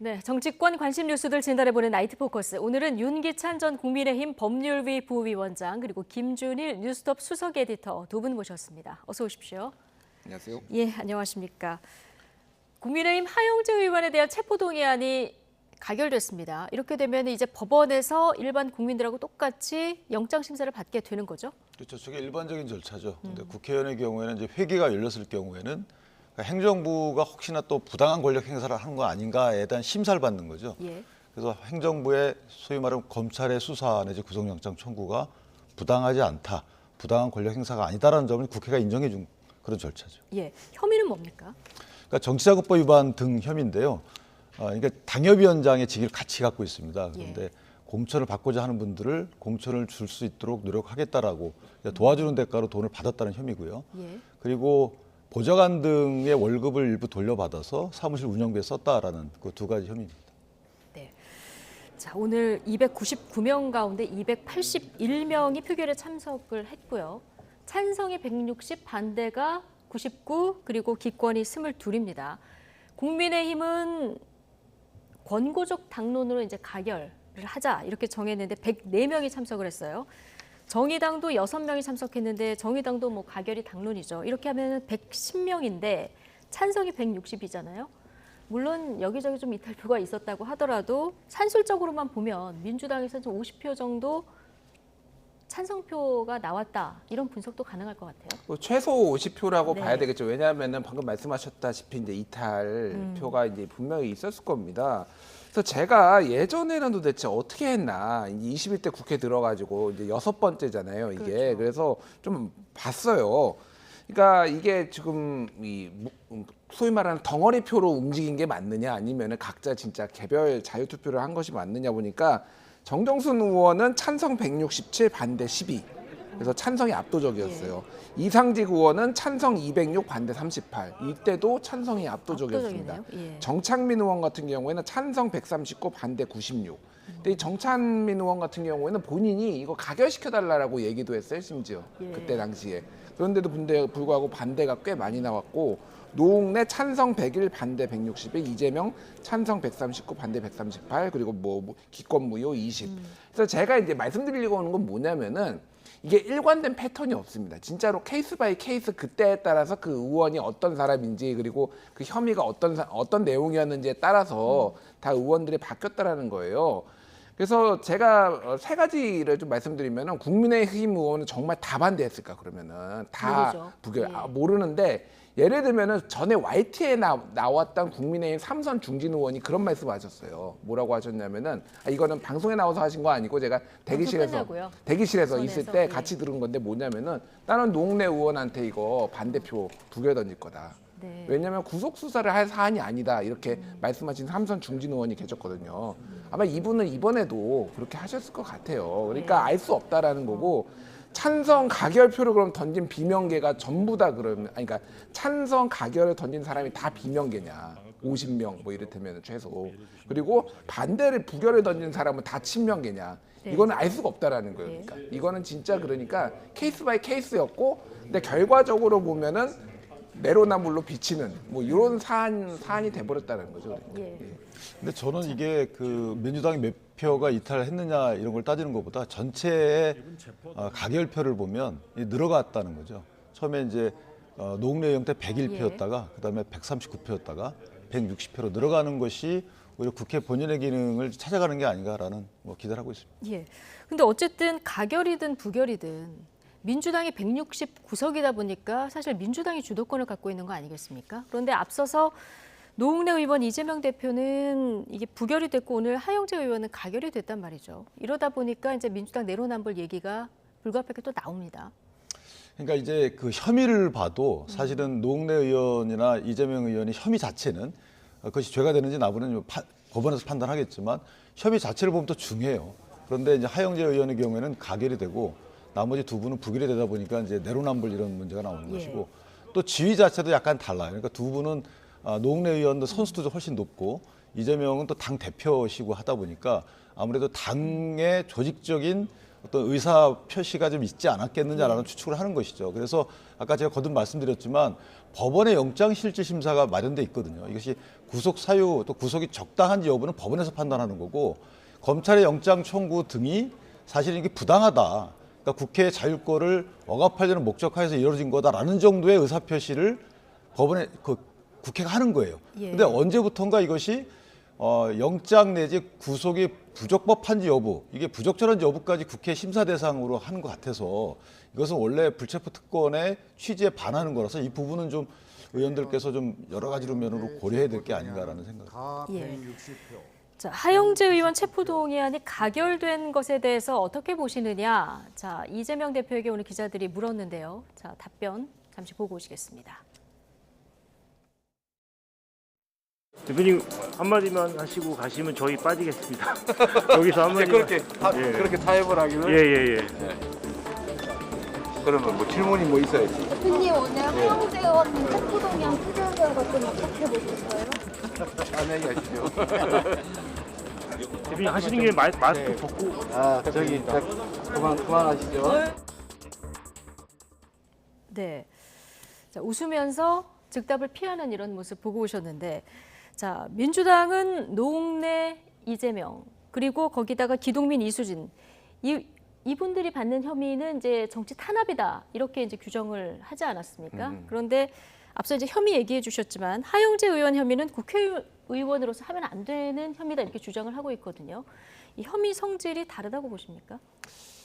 네, 정치권 관심 뉴스들 진단해보는 나이트 포커스. 오늘은 윤기찬 전 국민의힘 법률위 부위원장 그리고 김준일 뉴스톱 수석 에디터 두 분 모셨습니다. 어서 오십시오. 안녕하세요. 예, 안녕하십니까. 국민의힘 하영재 의원에 대한 체포동의안이 가결됐습니다. 이렇게 되면 이제 법원에서 일반 국민들하고 똑같이 영장심사를 받게 되는 거죠? 그렇죠. 저게 일반적인 절차죠. 근데 국회의원의 경우에는 이제 회기가 열렸을 경우에는 행정부가 혹시나 또 부당한 권력 행사를 한 거 아닌가에 대한 심사를 받는 거죠. 예. 그래서 행정부의 소위 말하면 검찰의 수사 내지 구속영장 청구가 부당하지 않다, 부당한 권력 행사가 아니다라는 점을 국회가 인정해 준 그런 절차죠. 예. 혐의는 뭡니까? 그러니까 정치자금법 위반 등 혐의인데요. 그러니까 당협위원장의 직위를 같이 갖고 있습니다. 그런데 공천을 받고자 하는 분들을 공천을 줄 수 있도록 노력하겠다라고 도와주는 대가로 돈을 받았다는 혐의고요. 예. 그리고 보좌관 등의 월급을 일부 돌려받아서 사무실 운영비에 썼다라는 그 두 가지 혐의입니다. 네. 자, 오늘 299명 가운데 281명이 표결에 참석을 했고요. 찬성이 160, 반대가 99, 그리고 기권이 22입니다. 국민의힘은 권고적 당론으로 이제 가결을 하자 이렇게 정했는데 104명이 참석을 했어요. 정의당도 6명이 참석했는데 정의당도 뭐 가결이 당론이죠. 이렇게 하면 110명인데 찬성이 160이잖아요. 물론 여기저기 좀 이탈표가 있었다고 하더라도 산술적으로만 보면 민주당에서 좀 50표 정도 찬성표가 나왔다. 이런 분석도 가능할 것 같아요. 최소 50표라고 네. 봐야 되겠죠. 왜냐하면은 방금 말씀하셨다시피 이제 이탈표가 이제 분명히 있었을 겁니다. 그래서 제가 예전에는 도대체 어떻게 했나, 이제 21대 국회 들어가지고 이제 6번째잖아요, 이게. 그렇죠. 그래서 좀 봤어요. 그러니까 이게 지금 소위 말하는 덩어리표로 움직인 게 맞느냐, 아니면은 각자 진짜 개별 자유투표를 한 것이 맞느냐 보니까 정정순 의원은 찬성 167, 반대 12. 그래서 찬성이 압도적이었어요. 이상직 의원은 찬성 206, 반대 38. 이때도 찬성이 압도적이었습니다. 압도적이네요. 예. 정창민 의원 같은 경우에는 찬성 139, 반대 96. 근데 이 정찬민 의원 같은 경우에는 본인이 이거 가결시켜달라고 얘기도 했어요, 심지어. 예. 그때 당시에. 그런데도 불구하고 반대가 꽤 많이 나왔고, 노웅래 찬성 101, 반대 161, 이재명 찬성 139, 반대 138, 그리고 뭐 기권 무효 20. 그래서 제가 이제 말씀드리려고 하는 건 뭐냐면은 이게 일관된 패턴이 없습니다. 진짜로 케이스 바이 케이스 그때에 따라서 그 의원이 어떤 사람인지, 그리고 그 혐의가 어떤 내용이었는지에 따라서 다 의원들이 바뀌었다라는 거예요. 그래서 제가 세 가지를 좀 말씀드리면은 국민의힘 의원은 정말 다 반대했을까, 그러면은 다 모르죠. 부결 예. 모르는데, 예를 들면은 전에 YT에 나왔던 국민의힘 삼선 중진 의원이 그런 말씀하셨어요. 뭐라고 하셨냐면은, 이거는 방송에 나와서 하신 거 아니고 제가 대기실에서 방송에서, 있을 때 예. 같이 들은 건데, 뭐냐면은 나는 노웅래 의원한테 이거 반대표 부결 던질 거다. 네. 왜냐하면 구속 수사를 할 사안이 아니다, 이렇게 말씀하신 삼선 중진 의원이 계셨거든요. 아마 이분은 이번에도 그렇게 하셨을 것 같아요. 그러니까 알 수 없다라는 거고, 찬성 가결표를 그럼 던진 비명계가 전부 다 그러면, 아니, 그러니까 찬성 가결을 던진 사람이 다 비명계냐, 50명 뭐 이를테면 최소. 그리고 반대를 부결을 던진 사람은 다 친명계냐. 네. 이거는 알 수가 없다라는 거예요. 그러니까 이거는 진짜, 그러니까 케이스 바이 케이스였고, 근데 결과적으로 보면은 내로나물로 비치는 뭐 이런 사안이 돼버렸다는 거죠. 그러니까. 예. 근데 저는 이게 그 민주당이 몇 표가 이탈했느냐 이런 걸 따지는 것보다 전체의 가결표를 보면 늘어갔다는 거죠. 처음에 이제 노웅래 의원 때 101표였다가 그다음에 139표였다가 160표로 늘어가는 것이 오히려 국회 본연의 기능을 찾아가는 게 아닌가라는 뭐 기대를 하고 있습니다. 예. 근데 어쨌든 가결이든 부결이든 민주당이 169석이다 보니까 사실 민주당이 주도권을 갖고 있는 거 아니겠습니까? 그런데 앞서서 노웅래 의원, 이재명 대표는 이게 부결이 됐고 오늘 하영재 의원은 가결이 됐단 말이죠. 이러다 보니까 이제 민주당 내로남불 얘기가 불가피하게 또 나옵니다. 그러니까 이제 그 혐의를 봐도 사실은 노웅래 의원이나 이재명 의원의 혐의 자체는 그것이 죄가 되는지 나부는 법원에서 판단하겠지만 혐의 자체를 보면 또 중요해요. 그런데 이제 하영재 의원의 경우에는 가결이 되고 나머지 두 분은 부결이 되다 보니까 이제 내로남불 이런 문제가 나오는 것이고, 또 지위 자체도 약간 달라요. 그러니까 두 분은 노웅래 의원도 선수도 훨씬 높고 이재명은 또 당 대표시고 하다 보니까 아무래도 당의 조직적인 어떤 의사 표시가 좀 있지 않았겠느냐라는 추측을 하는 것이죠. 그래서 아까 제가 거듭 말씀드렸지만 법원의 영장실질심사가 마련돼 있거든요. 이것이 구속 사유 또 구속이 적당한지 여부는 법원에서 판단하는 거고 검찰의 영장 청구 등이 사실 이게 부당하다. 그러니까 국회의 자율권을 억압하려는 목적하에서 이루어진 거다라는 정도의 의사표시를 법원에 국회가 하는 거예요. 그런데 언제부턴가 이것이 영장 내지 구속이 부적법한지 여부, 이게 부적절한지 여부까지 국회 심사 대상으로 하는 것 같아서 이것은 원래 불체포 특권의 취지에 반하는 거라서 이 부분은 좀 의원들께서 좀 여러 가지로 면으로 고려해야 될 게 아닌가라는 생각입니다. 예. 자, 하영재 의원 체포동의안이 가결된 것에 대해서 어떻게 보시느냐? 자, 이재명 대표에게 오늘 기자들이 물었는데요. 자, 답변 잠시 보고 오시겠습니다. 대표님 한마디만 하시고 가시면 저희 빠지겠습니다. 여기서 한마디만. 그렇게 타협을 하기는. 예예예. 그러면 뭐 질문이 뭐 있어야지. 대표님 오늘 하영재 의원님 체포동의안 투쟁 결과 좀 어떻게 보셨어요? 안녕히 가십시오. 대표님 하시는 김에 마스크 벗고. 그만하시죠. 네. 자, 웃으면서 즉답을 피하는 이런 모습 보고 오셨는데, 자, 민주당은 노웅래, 이재명, 그리고 거기다가 기동민, 이수진, 이분들이 받는 혐의는 이제 정치 탄압이다 이렇게 이제 규정을 하지 않았습니까? 그런데 앞서 이제 혐의 얘기해 주셨지만 하영재 의원 혐의는 국회의원으로서 하면 안 되는 혐의다 이렇게 주장을 하고 있거든요. 이 혐의 성질이 다르다고 보십니까?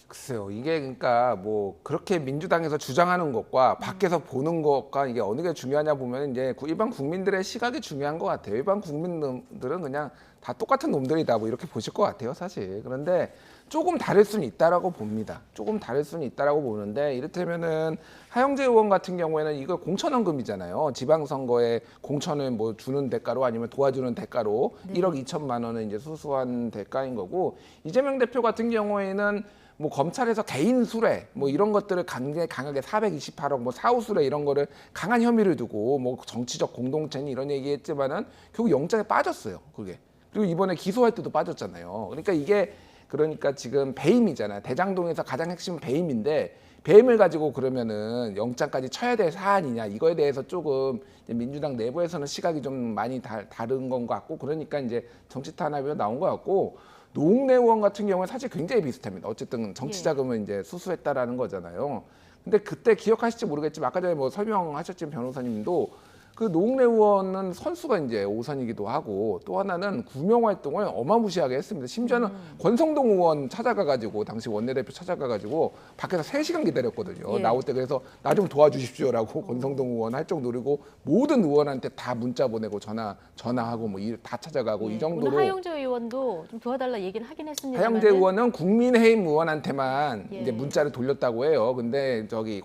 글쎄요. 이게 그러니까 뭐 그렇게 민주당에서 주장하는 것과 밖에서 보는 것과 이게 어느 게 중요하냐 보면 이제 일반 국민들의 시각이 중요한 것 같아요. 일반 국민들은 그냥 다 똑같은 놈들이다 뭐 이렇게 보실 것 같아요, 사실. 그런데 조금 다를 수는 있다라고 봅니다. 조금 다를 수는 있다라고 보는데 이를테면은 하영재 의원 같은 경우에는 이거 공천원금이잖아요. 지방선거에 공천을 뭐 주는 대가로 아니면 도와주는 대가로 1억 2천만 원은 이제 수수한 대가인 거고 이재명 대표 같은 경우에는 뭐 검찰에서 개인 수뢰 뭐 이런 것들을 강하게 428억 뭐 사후수뢰 이런 거를 강한 혐의를 두고 뭐 정치적 공동체니 이런 얘기했지만은 결국 영장에 빠졌어요. 그게. 그리고 이번에 기소할 때도 빠졌잖아요. 그러니까 이게 그러니까 지금 배임이잖아요. 대장동에서 가장 핵심은 배임인데 배임을 가지고 그러면은 영장까지 쳐야 될 사안이냐 이거에 대해서 조금 민주당 내부에서는 시각이 좀 많이 다른 건 것 같고 그러니까 이제 정치 탄압이 나온 것 같고 노웅래 의원 같은 경우는 사실 굉장히 비슷합니다. 어쨌든 정치 자금을 이제 수수했다라는 거잖아요. 근데 그때 기억하실지 모르겠지만 아까 전에 뭐 설명하셨지만 변호사님도 그 노웅래 의원은 선수가 이제 5선이기도 하고 또 하나는 구명 활동을 어마무시하게 했습니다. 심지어는 권성동 의원 찾아가가지고 당시 원내대표 찾아가가지고 밖에서 3시간 기다렸거든요. 나올 때 그래서 나 좀 도와주십시오라고 권성동 의원 할 정도리고 모든 의원한테 다 문자 보내고 전화하고 뭐 다 찾아가고 이 정도로. 오늘 하영재 의원도 좀 도와달라 얘기는 하긴 했습니다. 하영재 의원은 국민의힘 의원한테만 예. 이제 문자를 돌렸다고 해요. 근데 저기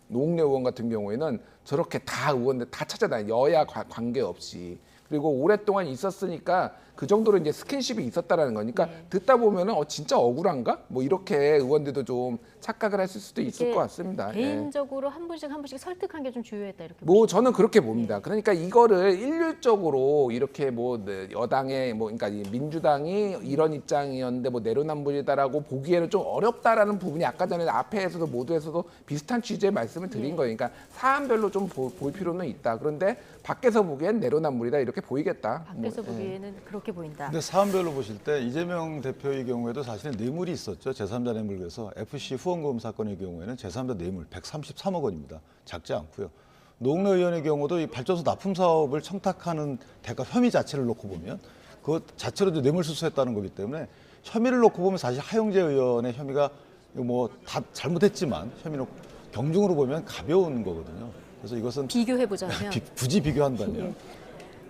노웅래 의원 같은 경우에는 저렇게 다 의원들 다 찾아다니 여야 관계없이 그리고 오랫동안 있었으니까 그 정도로 이제 스킨십이 있었다라는 거니까 듣다 보면은 진짜 억울한가? 뭐 이렇게 의원들도 좀 착각을 했을 수도 있을 것 같습니다. 개인적으로 한 분씩 설득한 게 좀 주요했다 이렇게. 뭐 저는 그렇게 봅니다. 그러니까 이거를 일률적으로 이렇게 뭐 여당의 뭐 그러니까 이 민주당이 이런 입장이었는데 뭐 내로남불이다라고 보기에는 좀 어렵다라는 부분이 아까 전에 앞에서도 모두에서도 비슷한 취지의 말씀을 드린 거예요. 그러니까 사안별로 좀 볼 필요는 있다. 그런데 밖에서 보기엔 내로남불이다 이렇게 보이겠다. 밖에서 보기에는 그렇게 보인다. 근데 사안별로 보실 때 이재명 대표의 경우에도 사실은 뇌물이 있었죠. 제3자 뇌물. 그래서 FC 후원금 사건의 경우에는 제3자 뇌물 133억 원입니다. 작지 않고요. 노웅래 의원의 경우도 이 발전소 납품 사업을 청탁하는 대가 혐의 자체를 놓고 보면 그것 자체로도 뇌물 수수했다는 거기 때문에 혐의를 놓고 보면 사실 하영재 의원의 혐의가 뭐 다 잘못했지만 혐의는 경중으로 보면 가벼운 거거든요. 그래서 이것은 비교해 보자면 굳이 비교한다면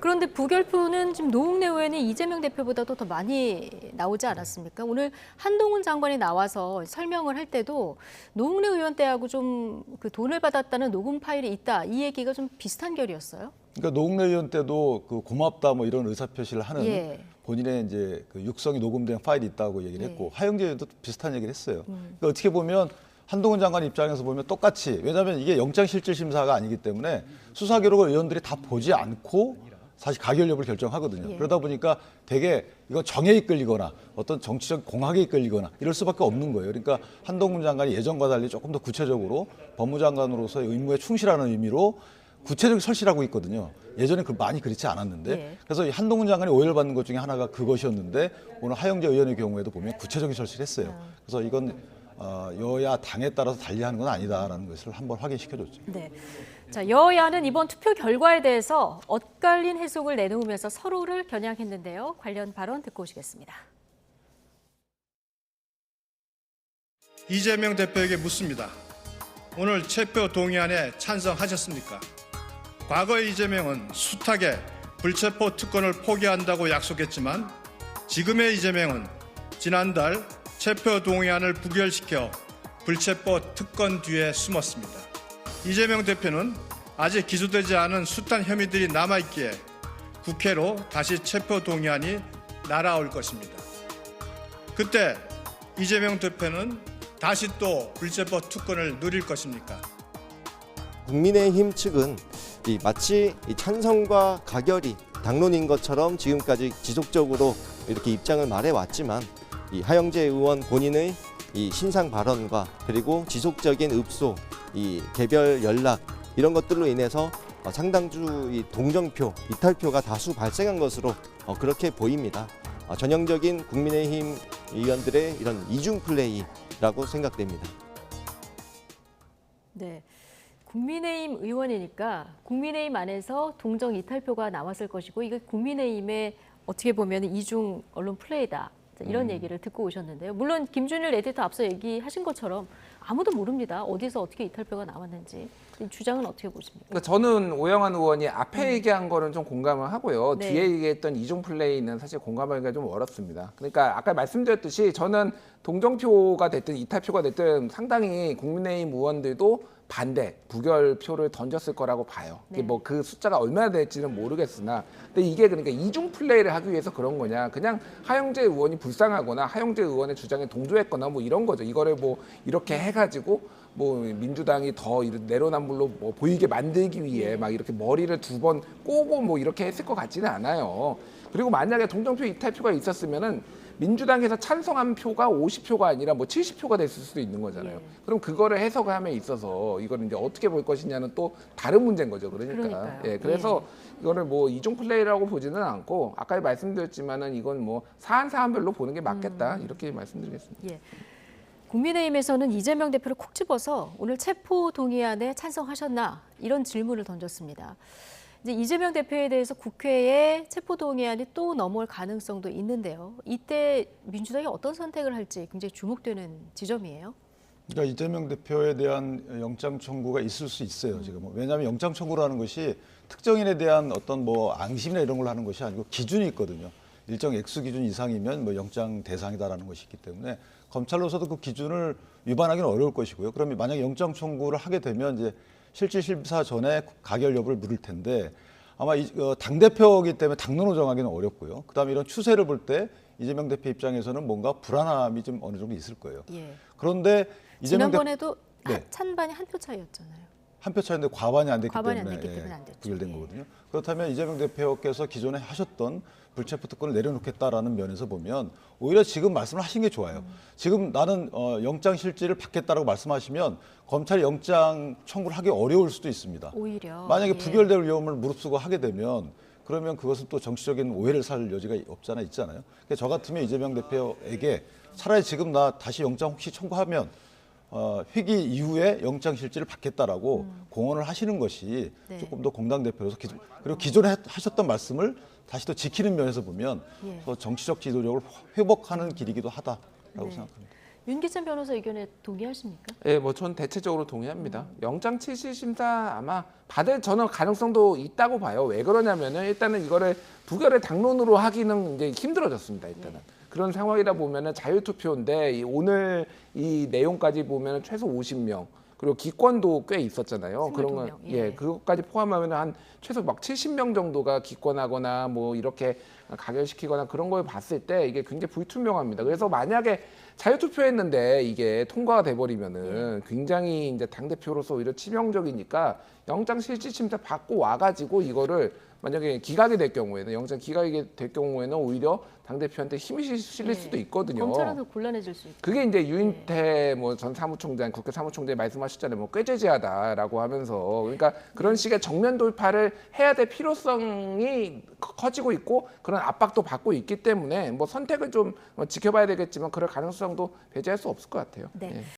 그런데 부결표는 지금 노웅래 의원이 이재명 대표보다도 더 많이 나오지 않았습니까? 오늘 한동훈 장관이 나와서 설명을 할 때도 노웅래 의원 때하고 좀 그 돈을 받았다는 녹음 파일이 있다. 이 얘기가 좀 비슷한 결이었어요. 그러니까 노웅래 의원 때도 그 고맙다 뭐 이런 의사표시를 하는 본인의 이제 그 육성이 녹음된 파일이 있다고 얘기를 했고 하영재 의원도 비슷한 얘기를 했어요. 그러니까 어떻게 보면 한동훈 장관 입장에서 보면 똑같이 왜냐하면 이게 영장실질심사가 아니기 때문에 수사 기록을 의원들이 다 보지 않고 사실 가결 여부를 결정하거든요. 예. 그러다 보니까 되게 이건 정에 이끌리거나 어떤 정치적 공학에 이끌리거나 이럴 수밖에 없는 거예요. 그러니까 한동훈 장관이 예전과 달리 조금 더 구체적으로 법무장관으로서의 의무에 충실하는 의미로 구체적인 설치를 하고 있거든요. 예전에 많이 그렇지 않았는데 예. 그래서 이 한동훈 장관이 오해를 받는 것 중에 하나가 그것이었는데 오늘 하영재 의원의 경우에도 보면 구체적인 설치를 했어요. 그래서 이건 여야 당에 따라서 달리하는 건 아니다라는 것을 한번 확인시켜줬죠. 네. 자, 여야는 이번 투표 결과에 대해서 엇갈린 해석을 내놓으면서 서로를 겨냥했는데요. 관련 발언 듣고 오시겠습니다. 이재명 대표에게 묻습니다. 오늘 체포 동의안에 찬성하셨습니까? 과거 이재명은 숱하게 불체포 특권을 포기한다고 약속했지만 지금의 이재명은 지난달 체포 동의안을 부결시켜 불체포 특권 뒤에 숨었습니다. 이재명 대표는 아직 기소되지 않은 숱한 혐의들이 남아있기에 국회로 다시 체포 동의안이 날아올 것입니다. 그때 이재명 대표는 다시 또 불체포 특권을 누릴 것입니까? 국민의힘 측은 마치 찬성과 가결이 당론인 것처럼 지금까지 지속적으로 이렇게 입장을 말해왔지만 이 하영재 의원 본인의 이 신상 발언과 그리고 지속적인 읍소, 이 개별 연락 이런 것들로 인해서 상당수 이 동정표, 이탈표가 다수 발생한 것으로 그렇게 보입니다. 전형적인 국민의힘 의원들의 이런 이중 플레이라고 생각됩니다. 네. 국민의힘 의원이니까 국민의힘 안에서 동정 이탈표가 나왔을 것이고 이게 국민의힘의 어떻게 보면 이중 언론 플레이다. 이런 얘기를 듣고 오셨는데요. 물론 김준일 에디터 앞서 얘기하신 것처럼 아무도 모릅니다. 어디서 어떻게 이탈표가 나왔는지. 이 주장은 어떻게 보십니까? 그러니까 저는 오영환 의원이 앞에 얘기한 거는 좀 공감을 하고요. 네. 뒤에 얘기했던 이중 플레이는 사실 공감하기가 좀 어렵습니다. 그러니까 아까 말씀드렸듯이 저는 동정표가 됐든 이탈표가 됐든 상당히 국민의힘 의원들도 반대, 부결표를 던졌을 거라고 봐요. 네. 뭐 그 숫자가 얼마나 될지는 모르겠으나, 근데 이게 그러니까 이중 플레이를 하기 위해서 그런 거냐? 그냥 하영재 의원이 불쌍하거나 하영재 의원의 주장에 동조했거나 뭐 이런 거죠. 이거를 뭐 이렇게 해가지고 뭐 민주당이 더 내로남불로 뭐 보이게 만들기 위해 막 이렇게 머리를 두 번 꼬고 뭐 이렇게 했을 것 같지는 않아요. 그리고 만약에 동정표 이탈표가 있었으면은 민주당에서 찬성한 표가 50표가 아니라 뭐 70표가 됐을 수도 있는 거잖아요. 예. 그럼 그거를 해석함에 있어서 이거를 이제 어떻게 볼 것이냐는 또 다른 문제인 거죠. 그러니까요. 예, 그래서 이거를 뭐 이중 플레이라고 보지는 않고 아까 말씀드렸지만은 이건 뭐 사안별로 보는 게 맞겠다 이렇게 말씀드리겠습니다. 예. 국민의힘에서는 이재명 대표를 콕 집어서 오늘 체포 동의안에 찬성하셨나 이런 질문을 던졌습니다. 이제 이재명 대표에 대해서 국회에 체포 동의안이 또 넘어올 가능성도 있는데요. 이때 민주당이 어떤 선택을 할지 굉장히 주목되는 지점이에요. 그러니까 이재명 대표에 대한 영장 청구가 있을 수 있어요. 지금 왜냐하면 영장 청구라는 것이 특정인에 대한 어떤 뭐 앙심이나 이런 걸 하는 것이 아니고 기준이 있거든요. 일정 액수 기준 이상이면 뭐 영장 대상이다라는 것이 있기 때문에 검찰로서도 그 기준을 위반하기는 어려울 것이고요. 그러면 만약에 영장 청구를 하게 되면 이제 실질 심사 전에 가결 여부를 물을 텐데 아마 당대표이기 때문에 당론을 정하기는 어렵고요. 그다음에 이런 추세를 볼 때 이재명 대표 입장에서는 뭔가 불안함이 좀 어느 정도 있을 거예요. 예. 그런데 이재명 대표 지난번에도 네. 찬반이 한 표 차이였잖아요. 한 표 차인데 과반이 안 됐기 과반이 때문에, 안 됐기 때문에 안 됐죠. 부결된 예. 거거든요. 그렇다면 이재명 대표께서 기존에 하셨던 불체포 특권을 내려놓겠다라는 면에서 보면 오히려 지금 말씀을 하신 게 좋아요. 지금 나는 영장 실질을 받겠다라고 말씀하시면 검찰이 영장 청구를 하기 어려울 수도 있습니다. 오히려. 만약에 예. 부결될 위험을 무릅쓰고 하게 되면 그러면 그것은 또 정치적인 오해를 살 여지가 있잖아요. 그러니까 저 같으면 이재명 대표에게 차라리 지금 나 다시 영장 혹시 청구하면 회기 이후에 영장 실질을 받겠다라고 공언을 하시는 것이 네. 조금 더 공당 대표로서 그리고 기존에 하셨던 말씀을 다시 또 지키는 면에서 보면 예. 더 정치적 지도력을 회복하는 길이기도 하다라고 네. 생각합니다. 윤기찬 변호사 의견에 동의하십니까? 예, 뭐 전 대체적으로 동의합니다. 영장 실질 심사 아마 받을 저는 가능성도 있다고 봐요. 왜 그러냐면은 일단은 이거를 부결의 당론으로 하기는 이제 힘들어졌습니다. 일단은. 그런 상황이다 보면은 자유투표인데 오늘 이 내용까지 보면은 최소 50명 그리고 기권도 꽤 있었잖아요. 그런 건 22명, 예, 예. 그것까지 포함하면 한 최소 막 70명 정도가 기권하거나 뭐 이렇게 가결시키거나 그런 걸 봤을 때 이게 굉장히 불투명합니다. 그래서 만약에 자유투표했는데 이게 통과가 돼버리면은 굉장히 이제 당 대표로서 오히려 치명적이니까 영장 실질심사 받고 와가지고 이거를 만약에 기각이 될 경우에는 영장 기각이 될 경우에는 오히려 당 대표한테 힘이 실릴 수도 있거든요. 검찰은 더 곤란해질 수 있고. 그게 이제 유인태 뭐 전 사무총장, 국회 사무총장이 말씀하셨잖아요. 뭐 꾀죄죄하다라고 하면서 그러니까 그런 식의 정면 돌파를 해야 될 필요성이 커지고 있고 그런 압박도 받고 있기 때문에 뭐 선택을 좀 지켜봐야 되겠지만 그럴 가능성도 배제할 수 없을 것 같아요. 네. 예.